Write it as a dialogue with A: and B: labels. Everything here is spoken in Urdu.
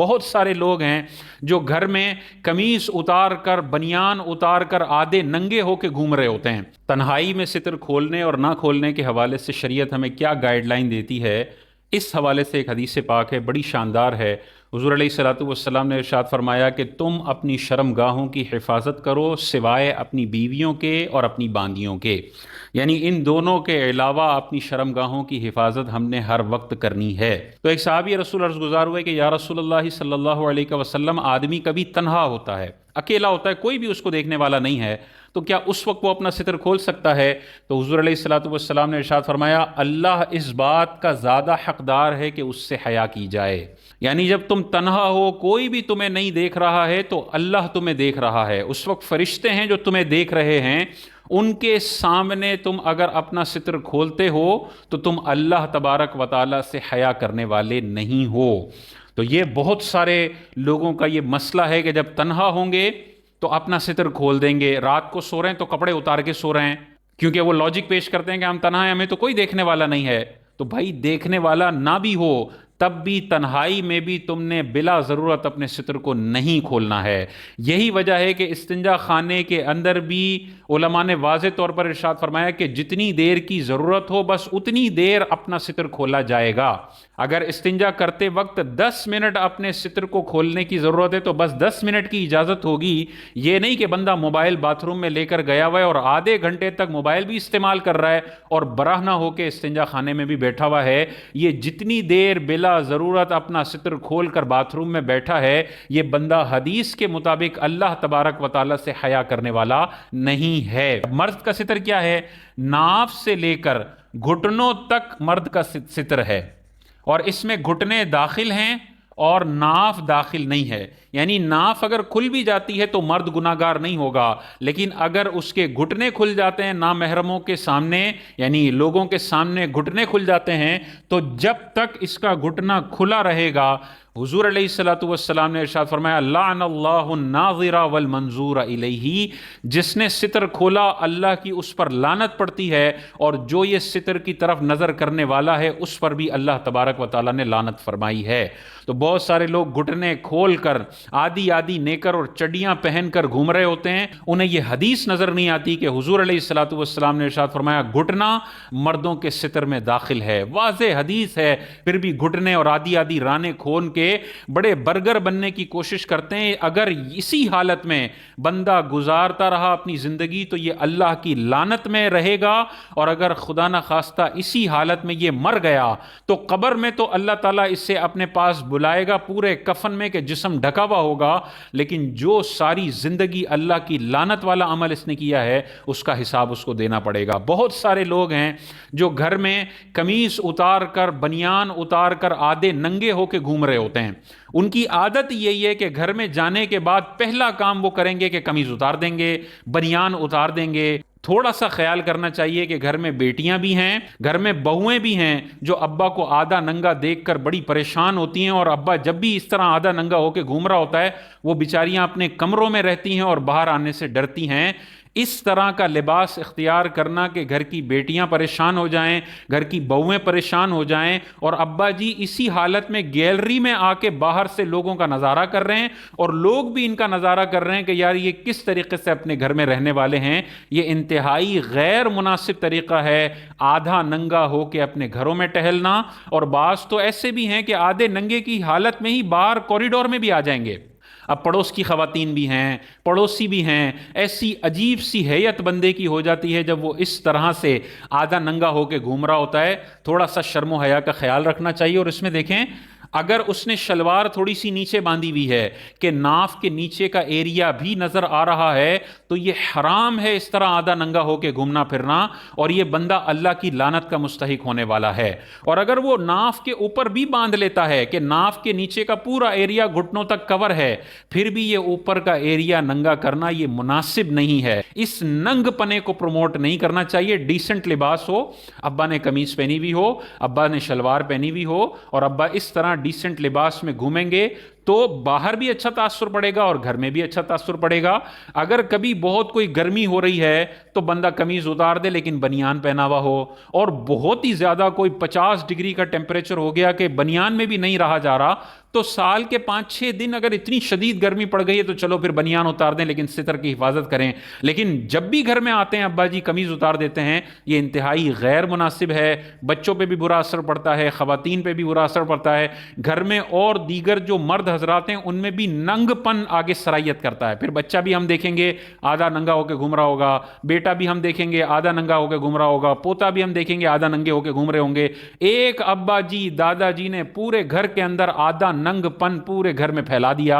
A: بہت سارے لوگ ہیں جو گھر میں قمیص اتار کر بنیان اتار کر آدھے ننگے ہو کے گھوم رہے ہوتے ہیں۔ تنہائی میں ستر کھولنے اور نہ کھولنے کے حوالے سے شریعت ہمیں کیا گائیڈ لائن دیتی ہے، اس حوالے سے ایک حدیث پاک ہے، بڑی شاندار ہے۔ حضور علیہ الصلوۃ والسلام نے ارشاد فرمایا کہ تم اپنی شرم گاہوں کی حفاظت کرو سوائے اپنی بیویوں کے اور اپنی باندیوں کے، یعنی ان دونوں کے علاوہ اپنی شرم گاہوں کی حفاظت ہم نے ہر وقت کرنی ہے۔ تو ایک صحابی رسول عرض گزار ہوئے کہ یا رسول اللہ صلی اللہ علیہ وسلم، آدمی کبھی تنہا ہوتا ہے، اکیلا ہوتا ہے، کوئی بھی اس کو دیکھنے والا نہیں ہے، تو کیا اس وقت وہ اپنا ستر کھول سکتا ہے؟ تو حضور علیہ الصلوۃ والسلام نے ارشاد فرمایا اللہ اس بات کا زیادہ حقدار ہے کہ اس سے حیا کی جائے، یعنی جب تم تنہا ہو، کوئی بھی تمہیں نہیں دیکھ رہا ہے تو اللہ تمہیں دیکھ رہا ہے، اس وقت فرشتے ہیں جو تمہیں دیکھ رہے ہیں، ان کے سامنے تم اگر اپنا ستر کھولتے ہو تو تم اللہ تبارک و تعالیٰ سے حیا کرنے والے نہیں ہو۔ تو یہ بہت سارے لوگوں کا یہ مسئلہ ہے کہ جب تنہا ہوں گے تو اپنا ستر کھول دیں گے، رات کو سو رہے ہیں تو کپڑے اتار کے سو رہے ہیں، کیونکہ وہ لاجک پیش کرتے ہیں کہ ہم تنہا ہیں، ہمیں تو کوئی دیکھنے والا نہیں ہے۔ تو بھائی دیکھنے والا نہ بھی ہو تب بھی تنہائی میں بھی تم نے بلا ضرورت اپنے ستر کو نہیں کھولنا ہے۔ یہی وجہ ہے کہ استنجا خانے کے اندر بھی علماء نے واضح طور پر ارشاد فرمایا کہ جتنی دیر کی ضرورت ہو بس اتنی دیر اپنا ستر کھولا جائے گا۔ اگر استنجا کرتے وقت 10 منٹ اپنے ستر کو کھولنے کی ضرورت ہے تو بس 10 منٹ کی اجازت ہوگی، یہ نہیں کہ بندہ موبائل باتھ روم میں لے کر گیا ہوا ہے اور آدھے گھنٹے تک موبائل بھی استعمال کر رہا ہے اور براہ نہ ہو کے استنجا خانے میں بھی بیٹھا ہوا ہے۔ یہ جتنی دیر بلا ضرورت اپنا ستر کھول کر باتھ روم میں بیٹھا ہے، یہ بندہ حدیث کے مطابق اللہ تبارک و تعالیٰ سے حیا کرنے والا نہیں ہے۔ مرد کا ستر کیا ہے؟ ناف سے لے کر گھٹنوں تک مرد کا ستر ہے، اور اس میں گھٹنے داخل ہیں اور ناف داخل نہیں ہے، یعنی ناف اگر کھل بھی جاتی ہے تو مرد گناہگار نہیں ہوگا، لیکن اگر اس کے گھٹنے کھل جاتے ہیں نامحرموں کے سامنے، یعنی لوگوں کے سامنے گھٹنے کھل جاتے ہیں، تو جب تک اس کا گھٹنا کھلا رہے گا، حضور علیہ الصلوۃ والسلام نے ارشاد فرمایا لعن اللہ الناظر والمنظور الیہ، جس نے ستر کھولا اللہ کی اس پر لعنت پڑتی ہے، اور جو یہ ستر کی طرف نظر کرنے والا ہے اس پر بھی اللہ تبارک و تعالیٰ نے لعنت فرمائی ہے۔ تو بہت سارے لوگ گھٹنے کھول کر آدھی آدھی نیکر اور چڈیاں پہن کر گھوم رہے ہوتے ہیں، انہیں یہ حدیث نظر نہیں آتی کہ حضور علیہ الصلوۃ والسلام نے ارشاد فرمایا گھٹنا مردوں کے ستر میں داخل ہے، واضح حدیث ہے، پھر بھی گھٹنے اور آدھی آدھی رانے کھول کے بڑے برگر بننے کی کوشش کرتے ہیں۔ اگر اسی حالت میں بندہ گزارتا رہا اپنی زندگی تو یہ اللہ کی لعنت میں رہے گا، اور اگر خدا نہ خواستہ اسی حالت میں یہ مر گیا تو قبر میں تو اللہ تعالیٰ اس سے اپنے پاس بلائے گا پورے کفن میں کہ جسم ڈھکا ہوا ہوگا، لیکن جو ساری زندگی اللہ کی لعنت والا عمل اس نے کیا ہے اس کا حساب اس کو دینا پڑے گا۔ بہت سارے لوگ ہیں جو گھر میں قمیص اتار کر بنیان اتار کر آدھے ننگے ہو کے گھوم رہے ہوتے ہیں، ان کی عادت یہی ہے کہ گھر میں جانے کے بعد پہلا کام وہ کریں گے کہ قمیض اتار دیں گے، بنیان اتار دیں گے۔ تھوڑا سا خیال کرنا چاہیے کہ گھر میں بیٹیاں بھی ہیں، گھر میں بہویں بھی ہیں جو ابا کو آدھا ننگا دیکھ کر بڑی پریشان ہوتی ہیں، اور ابا جب بھی اس طرح آدھا ننگا ہو کے گھوم رہا ہوتا ہے وہ بیچاریاں اپنے کمروں میں رہتی ہیں اور باہر آنے سے ڈرتی ہیں۔ اس طرح کا لباس اختیار کرنا کہ گھر کی بیٹیاں پریشان ہو جائیں، گھر کی بہویں پریشان ہو جائیں، اور ابا جی اسی حالت میں گیلری میں آ کے باہر سے لوگوں کا نظارہ کر رہے ہیں، اور لوگ بھی ان کا نظارہ کر رہے ہیں کہ یار یہ کس طریقے سے اپنے گھر میں رہنے والے ہیں۔ یہ انتہائی غیر مناسب طریقہ ہے آدھا ننگا ہو کے اپنے گھروں میں ٹہلنا، اور بعض تو ایسے بھی ہیں کہ آدھے ننگے کی حالت میں ہی باہر کوریڈور میں بھی آ جائیں گے۔ اب پڑوس کی خواتین بھی ہیں، پڑوسی بھی ہیں، ایسی عجیب سی حیت بندے کی ہو جاتی ہے جب وہ اس طرح سے آدھا ننگا ہو کے گھوم رہا ہوتا ہے۔ تھوڑا سا شرم و حیا کا خیال رکھنا چاہیے، اور اس میں دیکھیں اگر اس نے شلوار تھوڑی سی نیچے باندھی ہوئی ہے کہ ناف کے نیچے کا ایریا بھی نظر آ رہا ہے تو یہ حرام ہے اس طرح آدھا ننگا ہو کے گھومنا پھرنا، اور یہ بندہ اللہ کی لعنت کا مستحق ہونے والا ہے۔ اور اگر وہ ناف کے اوپر بھی باندھ لیتا ہے کہ ناف کے نیچے کا پورا ایریا گھٹنوں تک کور ہے، پھر بھی یہ اوپر کا ایریا ننگا کرنا یہ مناسب نہیں ہے۔ اس ننگ پنے کو پروموٹ نہیں کرنا چاہیے۔ ڈیسنٹ لباس ہو، ابا نے قمیض پہنی ہوئی ہو، ابا نے شلوار پہنی ہوئی ہو، اور ابا اس طرح ڈیسنٹ لباس میں گھومیں گے تو باہر بھی اچھا تاثر پڑے گا اور گھر میں بھی اچھا تاثر پڑے گا۔ اگر کبھی بہت کوئی گرمی ہو رہی ہے تو بندہ قمیض اتار دے لیکن بنیان پہنا ہوا ہو، اور بہت ہی زیادہ کوئی 50 ڈگری کا ٹیمپریچر ہو گیا کہ بنیان میں بھی نہیں رہا جا رہا تو سال کے 5-6 دن اگر اتنی شدید گرمی پڑ گئی ہے تو چلو پھر بنیان اتار دیں لیکن ستر کی حفاظت کریں، لیکن جب بھی گھر میں آتے ہیں ابا جی قمیض اتار دیتے ہیں، یہ انتہائی غیر مناسب ہے۔ بچوں پہ بھی برا اثر پڑتا ہے، خواتین پہ بھی برا اثر پڑتا ہے، گھر میں اور دیگر جو مرد حضرات ہیں ان میں بھی ننگ پن آگے سرایت کرتا ہے۔ پھر بچہ بھی ہم دیکھیں گے آدھا ننگا ہو کے گھوم رہا ہوگا، بیٹا بھی ہم دیکھیں گے آدھا ننگا ہو کے گھوم رہا ہوگا، پوتا بھی ہم دیکھیں گے آدھا ننگے ہو کے گھوم رہے ہوں گے۔ ایک ابا جی دادا جی نے پورے گھر کے اندر آدھا ننگ پن پورے گھر میں پھیلا دیا۔